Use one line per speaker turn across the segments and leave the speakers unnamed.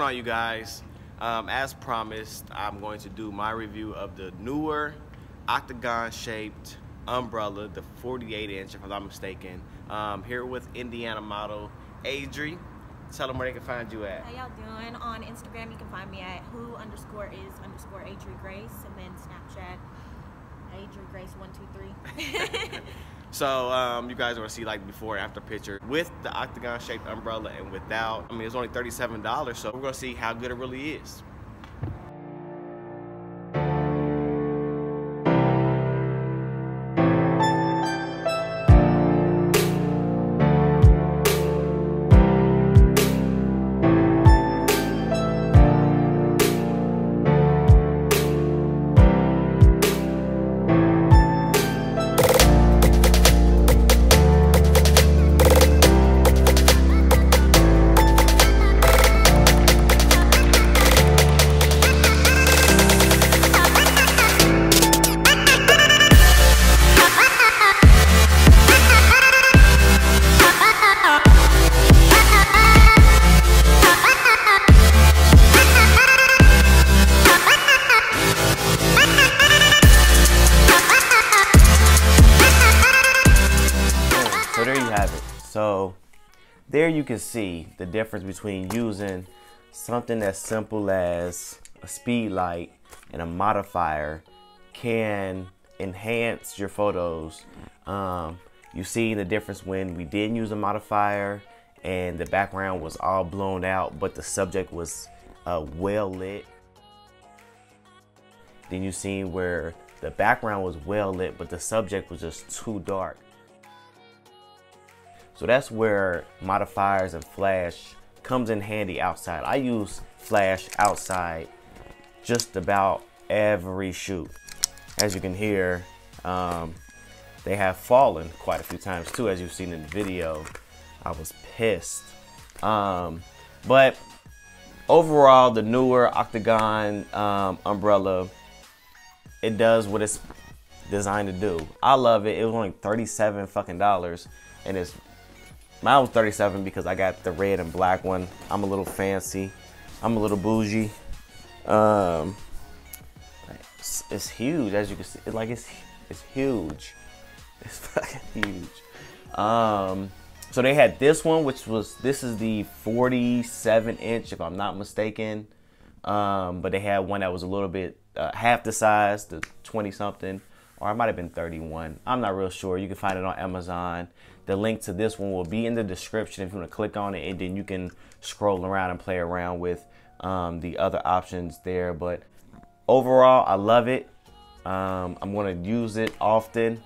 on, you guys? As promised, I'm going to do my review of the Neewer octagon shaped umbrella, the 48-inch if I'm not mistaken. Here with Indiana model Adri. Tell them where they can find you at.
How y'all doing? On Instagram you can find me at who_is_Adri Grace, and then Snapchat Adri Grace 123.
So you guys want to see like before and after picture with the octagon shaped umbrella and without. I mean, it's only $37, so we're gonna see how good it really is. So there you have it. So there you can see the difference between using something as simple as a speed light and a modifier can enhance your photos. You see the difference when we didn't use a modifier and the background was all blown out, but the subject was well lit. Then you see where the background was well lit, but the subject was just too dark. So that's where modifiers and flash comes in handy outside. I use flash outside just about every shoot. As you can hear, they have fallen quite a few times too, as you've seen in the video. I was pissed. But overall, the Neewer octagon umbrella, it does what it's designed to do. I love it. It was only $37 fucking dollars, and mine was 37 because I got the red and black one. I'm a little fancy. I'm a little bougie. It's huge, as you can see. It's huge. It's fucking huge. So they had this one, this is the 47-inch, if I'm not mistaken. But they had one that was a little bit half the size, the 20-something, or it might have been 31. I'm not real sure. You can find it on Amazon. The link to this one will be in the description if you want to click on it, and then you can scroll around and play around with the other options there. But overall, I love it. I'm going to use it often.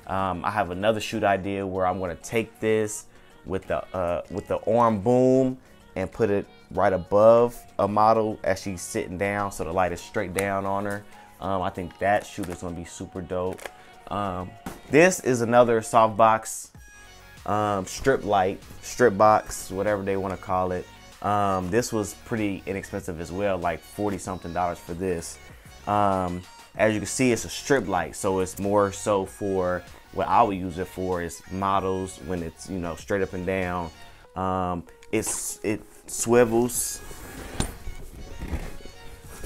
I have another shoot idea where I'm going to take this with the arm boom and put it right above a model as she's sitting down, so the light is straight down on her. I think that shoot is going to be super dope. This is another Softbox strip box, whatever they want to call it. This was pretty inexpensive as well, like $40-something for this. As you can see, it's a strip light, so it's more so for what I would use it for is models when it's, you know, straight up and down. It swivels,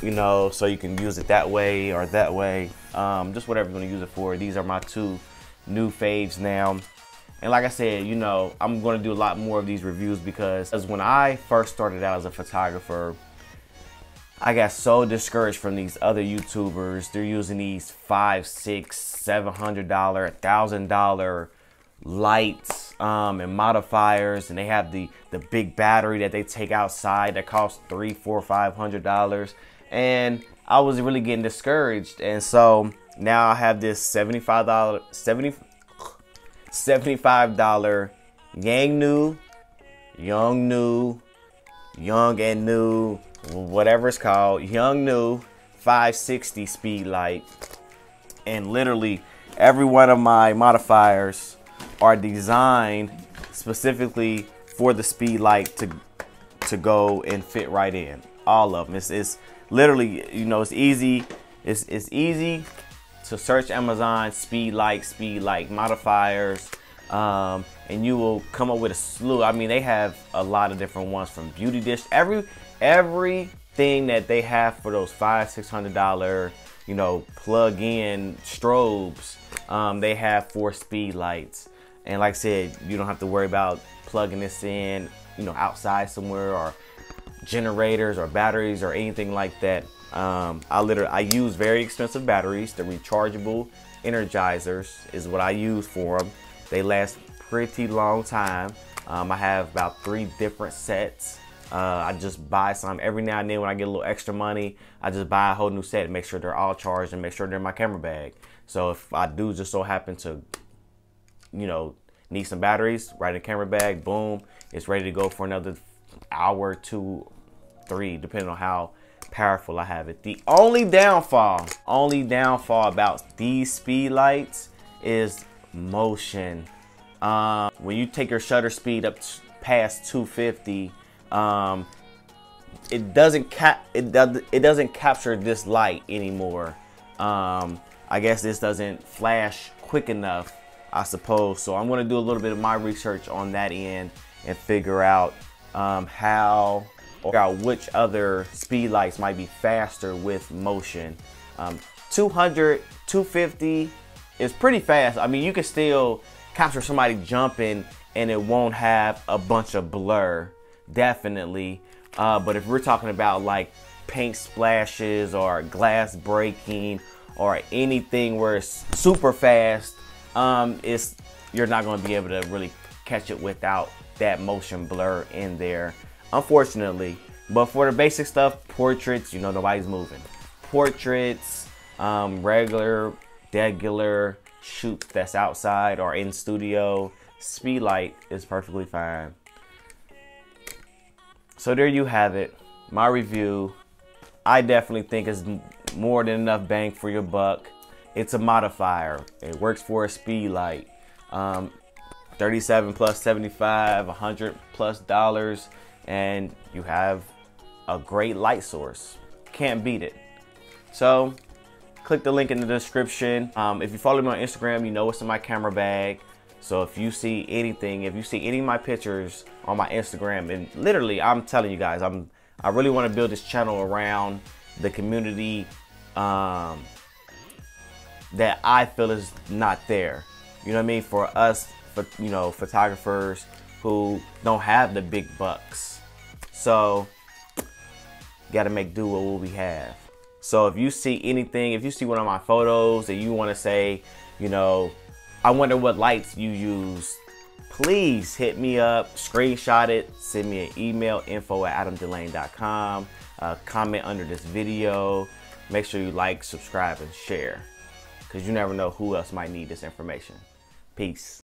you know, so you can use it that way or that way, just whatever you're gonna use it for. These are my two new faves now. And like I said, you know, I'm gonna do a lot more of these reviews because when I first started out as a photographer, I got so discouraged from these other YouTubers. They're using these $500, $600, $700, $1,000 lights and modifiers, and they have the big battery that they take outside that costs $300, $400, $500. And I was really getting discouraged, and so now I have this $75 Young and New, whatever it's called, Young New 560 speed light. And literally every one of my modifiers are designed specifically for the speed light to go and fit right in. All of them. It's literally, you know, it's easy. It's easy to search Amazon speedlight modifiers, and you will come up with a slew. I mean, they have a lot of different ones from beauty dish. everything that they have for those $500-600, you know, plug-in strobes, they have for Speedlights. And like I said, you don't have to worry about plugging this in, you know, outside somewhere, or generators or batteries or anything like that. I use very expensive batteries. The rechargeable energizers is what I use for them. They last pretty long time. I have about 3 different sets. I just buy some every now and then when I get a little extra money. I just buy a whole new set and make sure they're all charged and make sure they're in my camera bag. So if I do just so happen to, you know, need some batteries, right in the camera bag, boom, it's ready to go for another hour, 2, 3, depending on how powerful I have it. The only downfall about these Speedlights is motion. When you take your shutter speed up past 250, it doesn't capture this light anymore. I guess this doesn't flash quick enough, I suppose. So I'm going to do a little bit of my research on that end and figure out which other Speedlights might be faster with motion. 200, 250 is pretty fast. I mean, you can still capture somebody jumping and it won't have a bunch of blur, definitely. But if we're talking about like paint splashes or glass breaking or anything where it's super fast, you're not going to be able to really catch it without that motion blur in there, unfortunately. But for the basic stuff, portraits, you know, nobody's moving. Portraits, regular shoots that's outside or in studio, Speedlight is perfectly fine. So there you have it, my review. I definitely think it's more than enough bang for your buck. It's a modifier. It works for a Speedlight. 37 plus 75, $100 plus, and you have a great light source. Can't beat it. So click the link in the description. If you follow me on Instagram, you know what's in my camera bag. So if you see anything, if you see any of my pictures on my Instagram, and literally, I'm telling you guys, I really want to build this channel around the community that I feel is not there. You know what I mean? For us, you know, photographers who don't have the big bucks. So got to make do with what we have. So if you see anything, if you see one of my photos and you want to say, you know, I wonder what lights you use, please hit me up, screenshot it, send me an email, info@adamdelane.com, comment under this video. Make sure you like, subscribe, and share, because you never know who else might need this information. Peace.